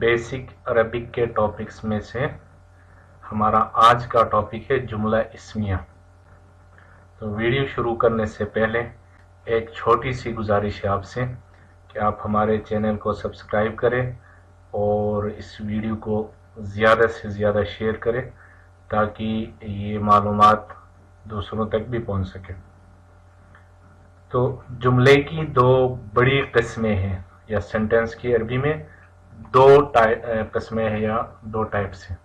Basic Arabic के topics में से हमारा आज का टॉपिक है जुमला इस्मिया। तो वीडियो शुरू करने से पहले एक छोटी सी गुजारिश है आपसे कि आप हमारे चैनल को सब्सक्राइब करें और इस वीडियो को ज़्यादा से ज़्यादा शेयर करें ताकि ये मालूमात दूसरों तक भी पहुंच सके। तो जुमले की दो बड़ी किस्में हैं या सेंटेंस की अरबी में दो किस्में हैं या दो टाइप्स हैं।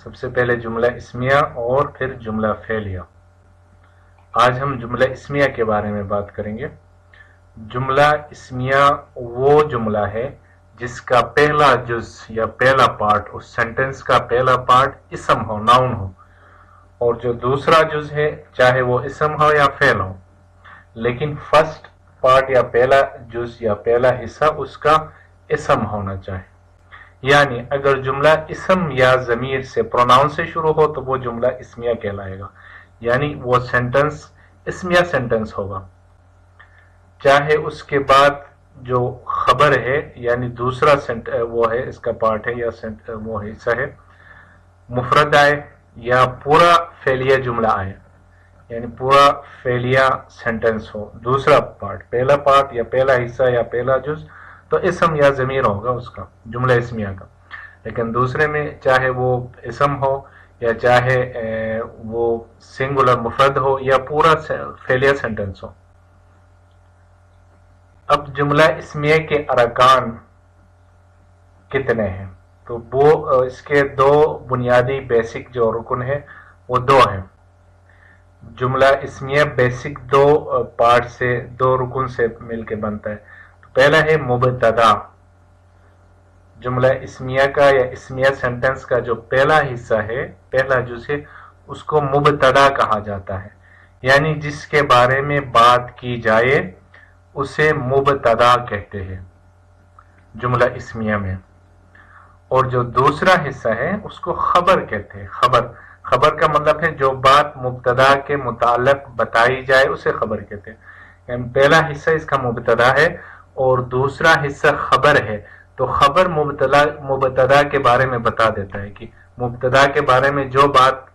सबसे पहले जुमला इस्मिया और फिर जुमला फेलिया। आज हम जुमला इस्मिया के बारे में बात करेंगे। जुमला इस्मिया वो जुमला है जिसका पहला जुज या पहला पार्ट, उस सेंटेंस का पहला पार्ट इसम हो, नाउन हो, और जो दूसरा जुज है चाहे वो इसम हो या फेल हो, लेकिन फर्स्ट पार्ट या पहला जुज या पहला हिस्सा उसका इसम होना चाहिए। यानी अगर जुमला इसम या ज़मीर से, प्रोनाउन से शुरू हो तो वो जुमला इस्मिया कहलाएगा, यानी वो सेंटेंस इस्मिया सेंटेंस होगा। चाहे उसके बाद जो खबर है यानी दूसरा वो है, इसका पार्ट है या वो हिस्सा है, मुफरद आए या पूरा फेलिया जुमला आए, यानी पूरा फेलिया सेंटेंस हो, दूसरा पार्ट, पहला पार्ट या पहला हिस्सा या पहला जुज, तो इसम या ज़मीर होगा उसका जुमला इस्मिया का। लेकिन दूसरे में चाहे वो इसम हो या चाहे वो सिंगुलर मुफरद हो या पूरा फेलिया सेंटेंस हो। अब जुमला इस्मिया के अरकान कितने हैं? तो वो इसके दो बुनियादी बेसिक जो रुकन है वो दो हैं। जुमला इस्मिया बेसिक दो पार्ट से, दो रुकन से मिलकर बनता है। तो पहला है मुबतदा। जुमला इस्मिया का या इस्मिया सेंटेंस का जो पहला हिस्सा है, पहला जुज है, उसको मुबतदा कहा जाता है, यानी जिसके बारे में बात की जाए उसे मुबतदा कहते हैं जुमला इस्मिया में। और जो दूसरा हिस्सा है उसको खबर कहते हैं। खबर का मतलब है जो बात मुबतदा के मुताल्लिक बताई जाए उसे खबर कहते हैं। यानी पहला हिस्सा इसका मुबतदा है और दूसरा हिस्सा खबर है। तो खबर मुबतदा के बारे में बता देता है कि मुबतदा के बारे में जो बात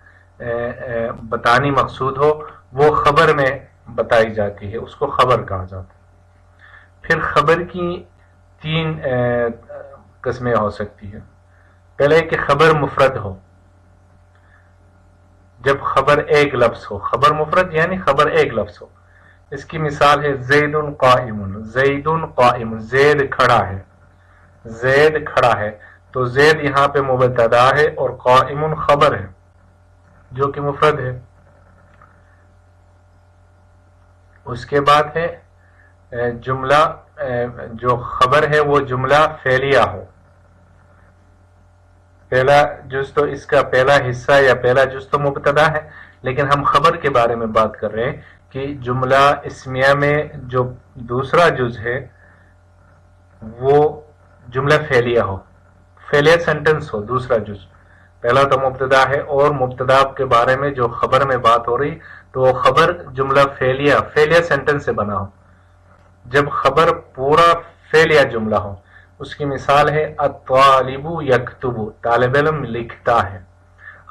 बतानी मकसूद हो वो खबर में बताई जाती है, उसको खबर कहा जाता है। फिर खबर की तीन किस्में हो सकती है। पहले कि खबर मुफरद हो, जब खबर एक लफ्ज हो, खबर मुफरद यानी खबर एक लफ्ज हो। इसकी मिसाल है ज़ैदुन क़ाइमुन, ज़ैदुन क़ाइमुन, ज़ैद खड़ा है, ज़ैद खड़ा है। तो ज़ैद यहाँ पे मुबतदा है और क़ाइमुन खबर है जो कि मुफरद है। उसके बाद है जुमला, जो खबर है वो जुमला फेलिया हो। पहला जुज तो इसका पहला हिस्सा या पहला जुज तो मुबतदा है, लेकिन हम खबर के बारे में बात कर रहे हैं कि जुमला इस्मिया में जो दूसरा जुज है वो जुमला फेलिया हो, फेलिया सेंटेंस हो। दूसरा जुज, पहला तो मुबतदा है और मुबतदा के बारे में जो खबर में बात हो रही तो वो खबर जुमला फेलिया सेंटेंस से बना हो। जब खबर पूरा फेलिया जुमला हो, उसकी मिसाल है अत्तालिबु यक्तुबु, तालिब इल्म लिखता है।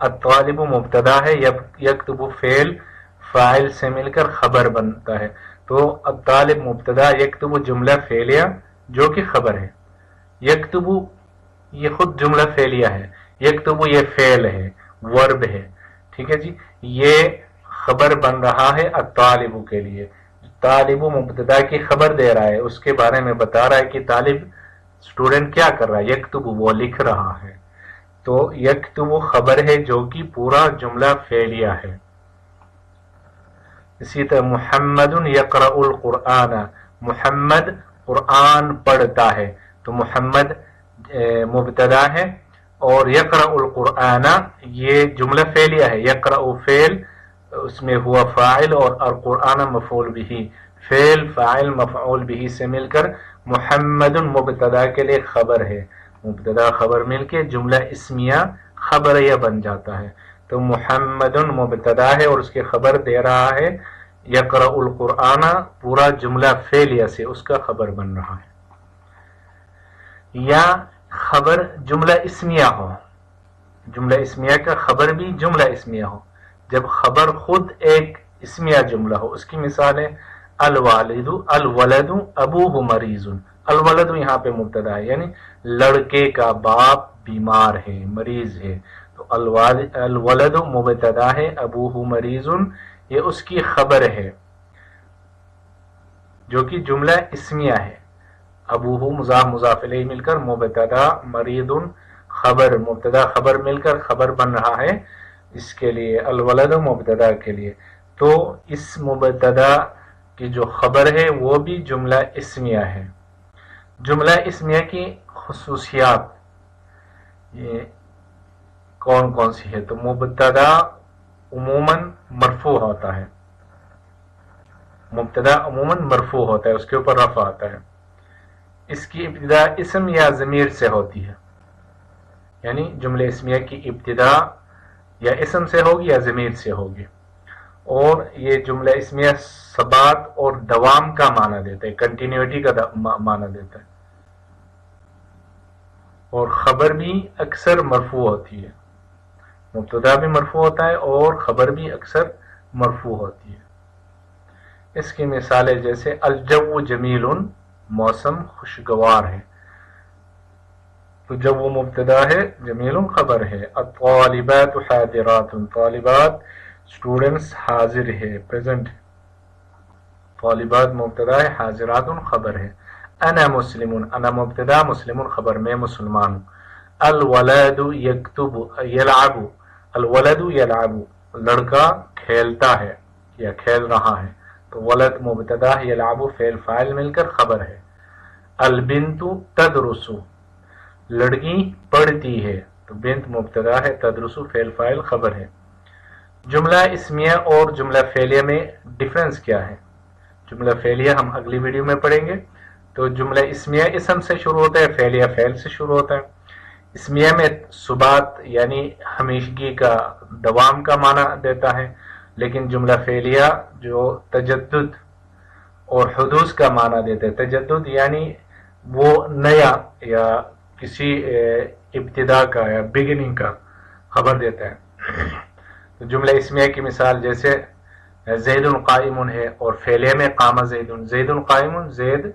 अत्तालिबु मुबतदा है, यक्तुबु फेल, फाइल से मिलकर खबर बनता है। तो अत्तालिब मुबतदा, यक्तुबु जुमला फेलिया जो कि खबर है। यक्तुबु ये खुद जुमला फेलिया है, यक्तुबु ये फेल है, वर्ब है। ठीक है जी, ये खबर बन रहा है अत्तालिबु के लिए। तालिबु मुबतदा की खबर दे रहा है, उसके बारे में बता रहा है कि तालिब स्टूडेंट क्या कर रहा है, यक्तुबु वो लिख रहा है। तो यक्तुबु खबर है जो कि पूरा जुमला फेलिया है। इसी तरह मुहम्मदुन यक़रउल कुरआन, मुहम्मद कुरआन पढ़ता है। तो मुहम्मद मुबतदा है और यक़रउल कुरआन ये जुमला फेलिया है। यक़रउ फेल, उसमें हुआ फ़ाइल और कुरआन मफ़ऊल बिही, फेल फ़ाइल मफ़ऊल बिही से मिलकर मुहम्मदुन मुबतदा के लिए खबर है। मुबतदा खबर मिलके जुमला इस्मिया खबरिया बन जाता है। तो मुहम्मदुन मुबतदा है और उसके खबर दे रहा है यक़रउल कुरआन, पूरा जुमला फेलिया से उसका खबर बन रहा है। या خبر جملہ اسمیہ ہو، جملہ اسمیہ کا خبر بھی جملہ اسمیہ ہو، جب خبر خود ایک اسمیہ جملہ ہو، اس کی مثال ہے الولد ابوہ مریض، الولد یہاں پہ مبتدا ہے، یعنی لڑکے کا باپ بیمار ہے، مریض ہے، تو الولد مبتدا ہے، ابوہ مریض یہ اس کی خبر ہے جو کہ جملہ اسمیہ ہے، ابوہ مضاف مضاف الیہ مل کر مبتدا، مریض خبر، مبتدا خبر مل کر خبر بن رہا ہے اس کے لیے، الولد مبتدا کے لیے، تو اس مبتدا کی جو خبر ہے وہ بھی جملہ اسمیہ ہے۔ جملہ اسمیہ کی خصوصیات یہ کون کون سی ہے؟ تو مبتدا عموماً مرفوع ہوتا ہے، مبتدا عموماً مرفوع ہوتا ہے، اس کے اوپر رفع آتا ہے، اس کی ابتدا اسم یا ضمیر سے ہوتی ہے، یعنی جملہ اسمیہ کی ابتدا یا اسم سے ہوگی یا ضمیر سے ہوگی، اور یہ جملہ اسمیہ ثبات اور دوام کا معنی دیتا ہے، کنٹینیوٹی کا معنی دیتا ہے، اور خبر بھی اکثر مرفوع ہوتی ہے، مبتدا بھی مرفوع ہوتا ہے اور خبر بھی اکثر مرفوع ہوتی ہے۔ اس کی مثالیں جیسے الجو جمیل، موسم خوشگوار ہے، تو جب وہ مبتدا ہے، جمیل خبر ہے، الطالبات حاضرات، طالبات اسٹوڈنٹس حاضر ہے، پریزنٹ، طالبات مبتدا ہے، حاضرات خبر ہے، انا مسلم، انا مبتدا، مسلم خبر، میں مسلمان ہوں، الولد یکتب یلعب، الولد یلعب، لڑکا کھیلتا ہے یا کھیل رہا ہے، تو ولد مبتدا، یلعب فعل فاعل مل کر خبر ہے، البنت تدرس، لڑکی پڑھتی ہے، تو بنت مبتدا ہے، تدرس فعل فاعل خبر ہے۔ جملہ اسمیہ اور جملہ فعلیہ میں ڈفرنس کیا ہے؟ جملہ فعلیہ ہم اگلی ویڈیو میں پڑھیں گے، تو جملہ اسمیہ اسم سے شروع ہوتا ہے، فعلیہ فعل سے شروع ہوتا ہے۔ اسمیہ میں ثبات یعنی ہمیشگی کا، دوام کا معنی دیتا ہے، لیکن جملہ فعلیہ جو تجدد اور حدوث کا معنی دیتا ہے، تجدد یعنی وہ نیا یا کسی ابتدا کا یا بگننگ کا خبر دیتا ہے۔ تو جملہ اسمیہ کی مثال جیسے زید قائم ہے، اور فعلیہ میں قام زید، زید قائم، زید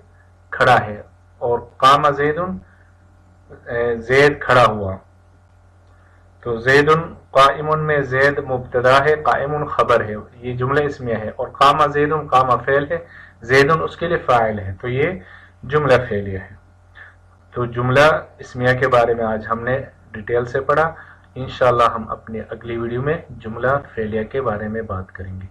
کھڑا ہے، اور قام زید، زید کھڑا ہوا، تو زید قائم میں زید مبتدا ہے، قائم خبر ہے، یہ جملہ اسمیہ ہے، اور قام زید، قام فعل ہے، زید اس کے لیے فاعل ہے، تو یہ جملہ فعلیہ ہے۔ تو جملہ اسمیہ کے بارے میں آج ہم نے ڈیٹیل سے پڑھا، انشاءاللہ ہم اپنی اگلی ویڈیو میں جملہ فعلیہ کے بارے میں بات کریں گے۔